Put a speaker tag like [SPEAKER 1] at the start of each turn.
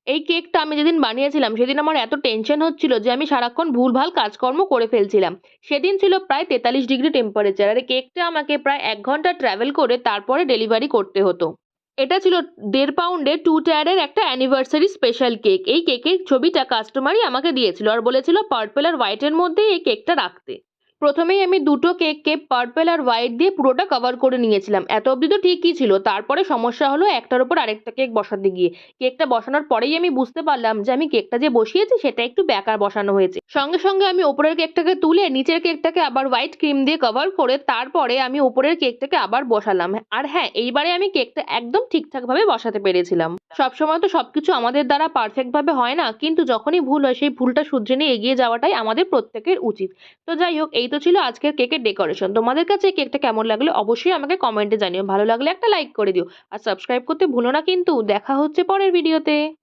[SPEAKER 1] এই কেকটা আমি যেদিন বানিয়েছিলাম সেদিন আমার এত টেনশন হচ্ছিল যে আমি সারাক্ষণ ভুলভাল কাজকর্ম করে ফেলছিলাম। সেদিন ছিল প্রায় 43 ডিগ্রি টেম্পারেচার আর এই কেকটা আমাকে প্রায় 1 ঘন্টা ট্রাভেল করে তারপরে ডেলিভারি করতে হতো। এটা ছিল 1.5 পাউন্ডের 2 টায়ারের একটা অ্যানিভার্সারি স্পেশাল কেক। এই কেকের ছবিটা কাস্টমারই আমাকে দিয়েছিল আর বলেছিল পার্পল আর হোয়াইটের মধ্যেই এই কেকটা রাখতে। প্রথমেই আমি দুটো কেককে পার্পল আর হোয়াইট দিয়ে পুরোটা কভার করে নিয়েছিলাম। এত অবধি তো ঠিকই ছিল। তারপরে সমস্যা হলো একটার উপর আরেকটা কেক বসাতে গিয়ে। কেকটা বসানোর পরেই আমি বুঝতে পারলাম যে আমি কেকটা যে বসিয়েছি সেটা একটু বেঁকা বসানো হয়েছে। সঙ্গে সঙ্গে আমি ওপরের কেকটাকে তুলে নিচের কেকটাকে আবার হোয়াইট ক্রিম দিয়ে কভার করে তারপরে আমি ওপরের কেকটাকে আবার বসালাম। আর হ্যাঁ, এইবারে আমি কেকটা একদম ঠিকঠাকভাবে বসাতে পেরেছিলাম। সবসময় তো সবকিছু আমাদের দ্বারা পারফেক্ট ভাবে হয় না, কিন্তু যখনই ভুল হয় সেই ভুলটা শুধরে নিয়ে এগিয়ে যাওয়াটাই আমাদের প্রত্যেকের উচিত। তো যাই হোক, এই তো ছিল আজকের কেকের ডেকোরেশন। তোমাদের কাছে এই কেকটা কেমন লাগলো অবশ্যই আমাকে কমেন্টে জানিও। ভালো লাগলে একটা লাইক করে দিও। আর সাবস্ক্রাইব করতে ভুলো না কিন্তু। দেখা হচ্ছে পরের ভিডিওতে।